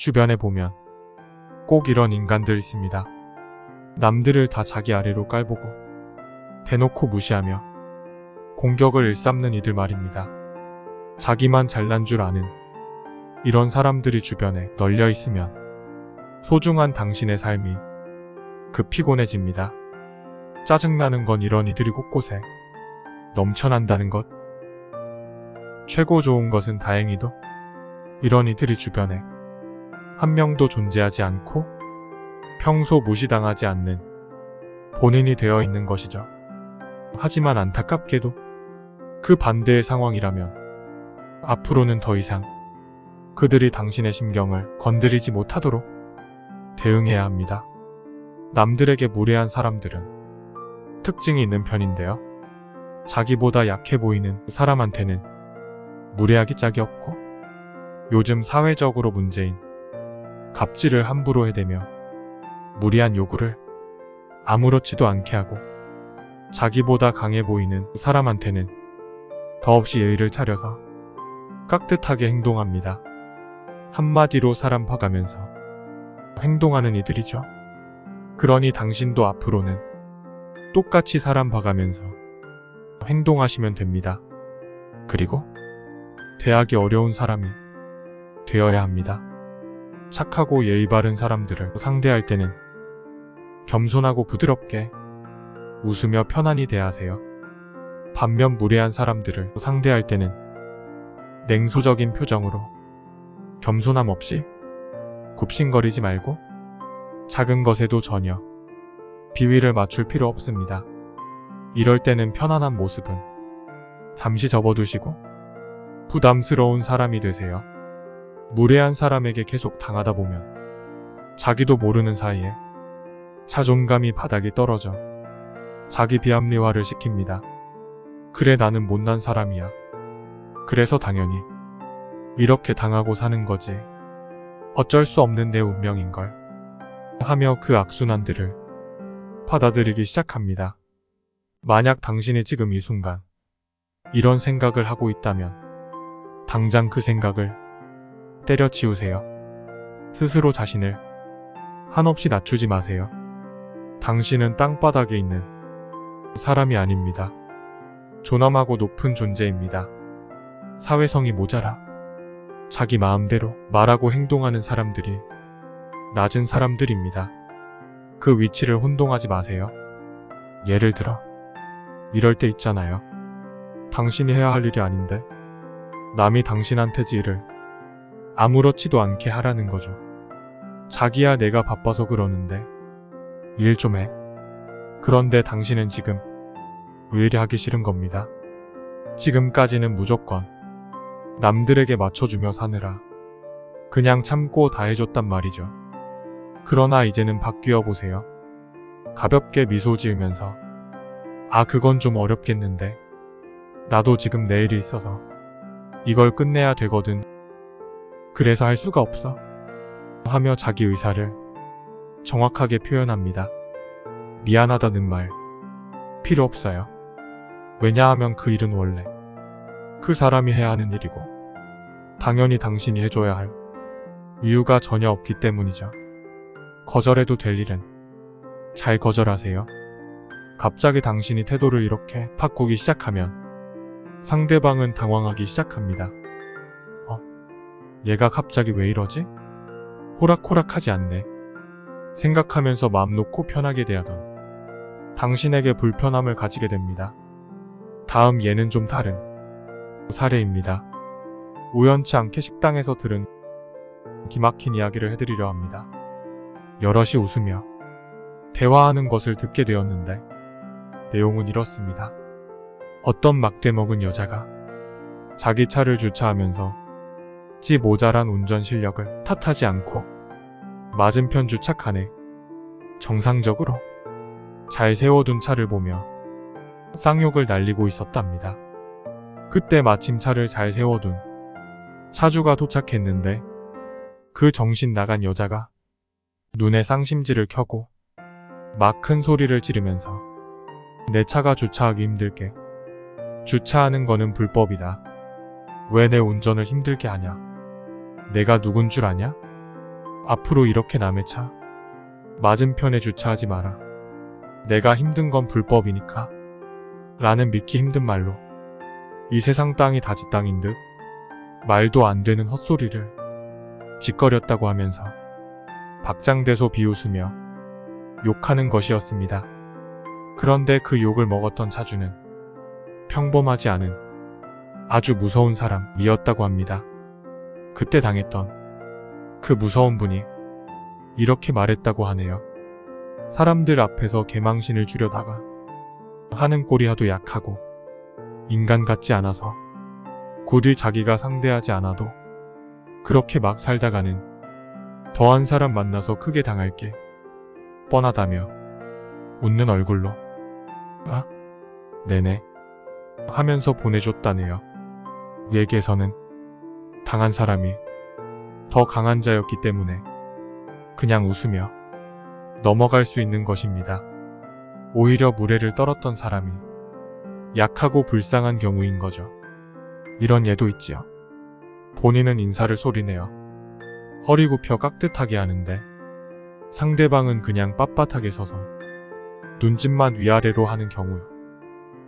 주변에 보면 꼭 이런 인간들 있습니다. 남들을 다 자기 아래로 깔보고 대놓고 무시하며 공격을 일삼는 이들 말입니다. 자기만 잘난 줄 아는 이런 사람들이 주변에 널려 있으면 소중한 당신의 삶이 급 피곤해집니다. 짜증나는 건 이런 이들이 곳곳에 넘쳐난다는 것. 최고 좋은 것은 다행히도 이런 이들이 주변에 한 명도 존재하지 않고 평소 무시당하지 않는 본인이 되어 있는 것이죠. 하지만 안타깝게도 그 반대의 상황이라면 앞으로는 더 이상 그들이 당신의 심경을 건드리지 못하도록 대응해야 합니다. 남들에게 무례한 사람들은 특징이 있는 편인데요. 자기보다 약해 보이는 사람한테는 무례하기 짝이 없고 요즘 사회적으로 문제인 갑질을 함부로 해대며 무리한 요구를 아무렇지도 않게 하고 자기보다 강해 보이는 사람한테는 더없이 예의를 차려서 깍듯하게 행동합니다. 한마디로 사람 봐가면서 행동하는 이들이죠. 그러니 당신도 앞으로는 똑같이 사람 봐가면서 행동하시면 됩니다. 그리고 대하기 어려운 사람이 되어야 합니다. 착하고 예의 바른 사람들을 상대할 때는 겸손하고 부드럽게 웃으며 편안히 대하세요. 반면 무례한 사람들을 상대할 때는 냉소적인 표정으로 겸손함 없이 굽신거리지 말고 작은 것에도 전혀 비위를 맞출 필요 없습니다. 이럴 때는 편안한 모습은 잠시 접어두시고 부담스러운 사람이 되세요. 무례한 사람에게 계속 당하다 보면 자기도 모르는 사이에 자존감이 바닥이 떨어져 자기 비합리화를 시킵니다. 그래 나는 못난 사람이야. 그래서 당연히 이렇게 당하고 사는 거지. 어쩔 수 없는 내 운명인걸. 하며 그 악순환들을 받아들이기 시작합니다. 만약 당신이 지금 이 순간 이런 생각을 하고 있다면 당장 그 생각을 때려치우세요. 스스로 자신을 한없이 낮추지 마세요. 당신은 땅바닥에 있는 사람이 아닙니다. 존엄하고 높은 존재입니다. 사회성이 모자라 자기 마음대로 말하고 행동하는 사람들이 낮은 사람들입니다. 그 위치를 혼동하지 마세요. 예를 들어 이럴 때 있잖아요. 당신이 해야 할 일이 아닌데 남이 당신한테 일을 아무렇지도 않게 하라는 거죠. 자기야 내가 바빠서 그러는데 일 좀 해. 그런데 당신은 지금 왜 이리 하기 싫은 겁니다. 지금까지는 무조건 남들에게 맞춰주며 사느라 그냥 참고 다 해줬단 말이죠. 그러나 이제는 바뀌어 보세요. 가볍게 미소 지으면서 아 그건 좀 어렵겠는데 나도 지금 내일이 있어서 이걸 끝내야 되거든. 그래서 할 수가 없어. 하며 자기 의사를 정확하게 표현합니다. 미안하다는 말 필요 없어요. 왜냐하면 그 일은 원래 그 사람이 해야 하는 일이고 당연히 당신이 해줘야 할 이유가 전혀 없기 때문이죠. 거절해도 될 일은 잘 거절하세요. 갑자기 당신이 태도를 이렇게 바꾸기 시작하면 상대방은 당황하기 시작합니다. 얘가 갑자기 왜 이러지? 호락호락하지 않네. 생각하면서 마음 놓고 편하게 대하던 당신에게 불편함을 가지게 됩니다. 다음 예는 좀 다른 사례입니다. 우연치 않게 식당에서 들은 기막힌 이야기를 해드리려 합니다. 여럿이 웃으며 대화하는 것을 듣게 되었는데 내용은 이렇습니다. 어떤 막대 먹은 여자가 자기 차를 주차하면서 지 모자란 운전 실력을 탓하지 않고 맞은편 주차칸에 정상적으로 잘 세워둔 차를 보며 쌍욕을 날리고 있었답니다. 그때 마침 차를 잘 세워둔 차주가 도착했는데 그 정신 나간 여자가 눈에 쌍심지를 켜고 막 큰 소리를 지르면서 내 차가 주차하기 힘들게 주차하는 거는 불법이다. 왜 내 운전을 힘들게 하냐? 내가 누군 줄 아냐? 앞으로 이렇게 남의 차 맞은편에 주차하지 마라. 내가 힘든 건 불법이니까. 라는 믿기 힘든 말로 이 세상 땅이 다 지 땅인 듯 말도 안 되는 헛소리를 짓거렸다고 하면서 박장대소 비웃으며 욕하는 것이었습니다. 그런데 그 욕을 먹었던 차주는 평범하지 않은 아주 무서운 사람이었다고 합니다. 그때 당했던 그 무서운 분이 이렇게 말했다고 하네요. 사람들 앞에서 개망신을 주려다가 하는 꼴이 하도 약하고 인간 같지 않아서 굳이 자기가 상대하지 않아도 그렇게 막 살다가는 더한 사람 만나서 크게 당할 게 뻔하다며 웃는 얼굴로 아, 네네 하면서 보내줬다네요. 얘기에서는 당한 사람이 더 강한 자였기 때문에 그냥 웃으며 넘어갈 수 있는 것입니다. 오히려 무례를 떨었던 사람이 약하고 불쌍한 경우인 거죠. 이런 예도 있지요. 본인은 인사를 소리내어 허리 굽혀 깍듯하게 하는데 상대방은 그냥 빳빳하게 서서 눈짓만 위아래로 하는 경우요.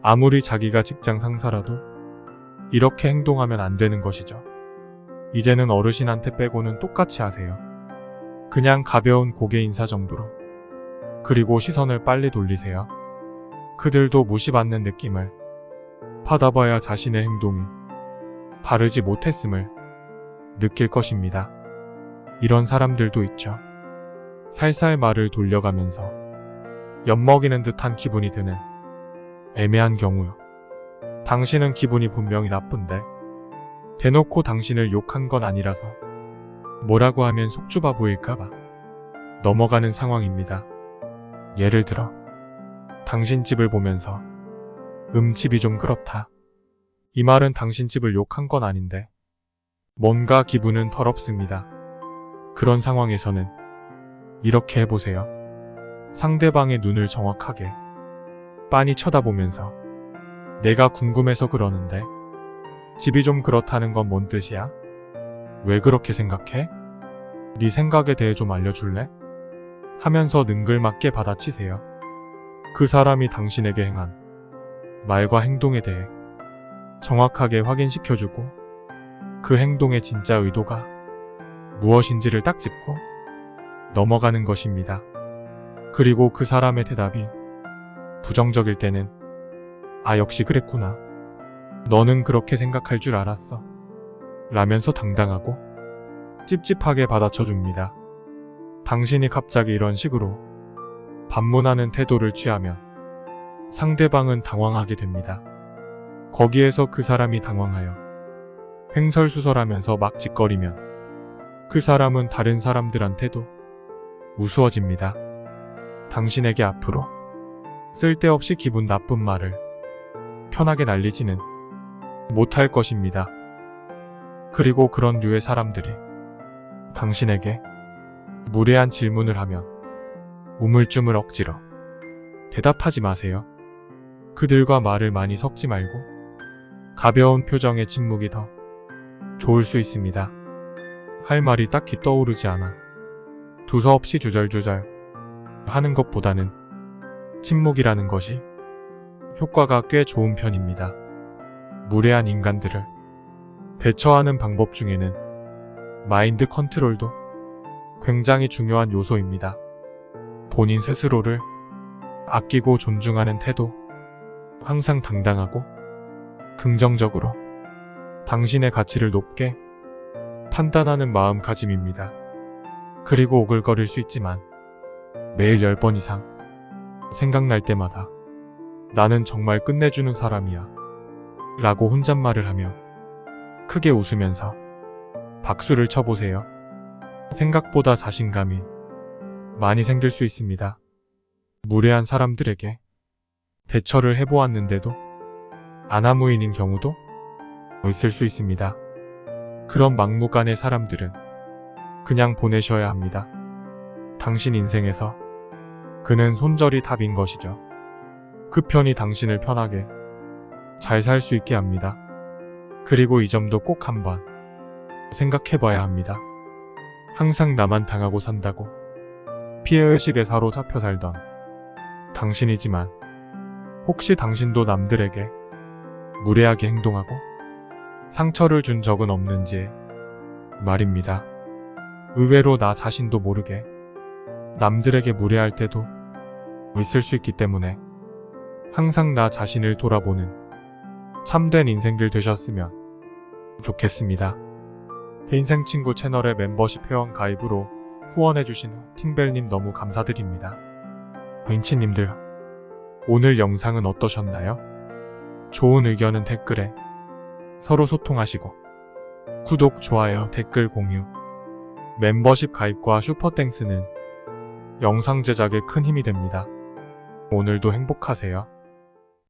아무리 자기가 직장 상사라도 이렇게 행동하면 안 되는 것이죠. 이제는 어르신한테 빼고는 똑같이 하세요. 그냥 가벼운 고개 인사 정도로. 그리고 시선을 빨리 돌리세요. 그들도 무시받는 느낌을 받아봐야 자신의 행동이 바르지 못했음을 느낄 것입니다. 이런 사람들도 있죠. 살살 말을 돌려가면서 엿먹이는 듯한 기분이 드는 애매한 경우요. 당신은 기분이 분명히 나쁜데 대놓고 당신을 욕한 건 아니라서 뭐라고 하면 속 좁아 보일까봐 넘어가는 상황입니다. 예를 들어 당신 집을 보면서 집이 좀 그렇다. 이 말은 당신 집을 욕한 건 아닌데 뭔가 기분은 더럽습니다. 그런 상황에서는 이렇게 해보세요. 상대방의 눈을 정확하게 빤히 쳐다보면서 내가 궁금해서 그러는데 집이 좀 그렇다는 건 뭔 뜻이야? 왜 그렇게 생각해? 네 생각에 대해 좀 알려줄래? 하면서 능글맞게 받아치세요. 그 사람이 당신에게 행한 말과 행동에 대해 정확하게 확인시켜주고 그 행동의 진짜 의도가 무엇인지를 딱 짚고 넘어가는 것입니다. 그리고 그 사람의 대답이 부정적일 때는 아 역시 그랬구나. 너는 그렇게 생각할 줄 알았어. 라면서 당당하고 찝찝하게 받아쳐줍니다. 당신이 갑자기 이런 식으로 반문하는 태도를 취하면 상대방은 당황하게 됩니다. 거기에서 그 사람이 당황하여 횡설수설하면서 막 짓거리면 그 사람은 다른 사람들한테도 우스워집니다. 당신에게 앞으로 쓸데없이 기분 나쁜 말을 편하게 날리지는 못할 것입니다. 그리고 그런 류의 사람들이 당신에게 무례한 질문을 하면 우물쭈물 억지로 대답하지 마세요. 그들과 말을 많이 섞지 말고 가벼운 표정의 침묵이 더 좋을 수 있습니다. 할 말이 딱히 떠오르지 않아 두서없이 주절주절 하는 것보다는 침묵이라는 것이 효과가 꽤 좋은 편입니다. 무례한 인간들을 대처하는 방법 중에는 마인드 컨트롤도 굉장히 중요한 요소입니다. 본인 스스로를 아끼고 존중하는 태도, 항상 당당하고 긍정적으로 당신의 가치를 높게 판단하는 마음가짐입니다. 그리고 오글거릴 수 있지만 매일 10번 이상 생각날 때마다 나는 정말 끝내주는 사람이야 라고 혼잣말을 하며 크게 웃으면서 박수를 쳐보세요. 생각보다 자신감이 많이 생길 수 있습니다. 무례한 사람들에게 대처를 해보았는데도 아나무인인 경우도 있을 수 있습니다. 그런 막무가내 사람들은 그냥 보내셔야 합니다. 당신 인생에서 그는 손절이 답인 것이죠. 그 편이 당신을 편하게 잘 살 수 있게 합니다. 그리고 이 점도 꼭 한번 생각해봐야 합니다. 항상 나만 당하고 산다고 피해의식에 사로잡혀 살던 당신이지만 혹시 당신도 남들에게 무례하게 행동하고 상처를 준 적은 없는지 말입니다. 의외로 나 자신도 모르게 남들에게 무례할 때도 있을 수 있기 때문에 항상 나 자신을 돌아보는 참된 인생들 되셨으면 좋겠습니다. 인생친구 채널의 멤버십 회원 가입으로 후원해주신 팅벨님 너무 감사드립니다. 윈치님들, 오늘 영상은 어떠셨나요? 좋은 의견은 댓글에 서로 소통하시고 구독, 좋아요, 댓글 공유, 멤버십 가입과 슈퍼땡스는 영상 제작에 큰 힘이 됩니다. 오늘도 행복하세요.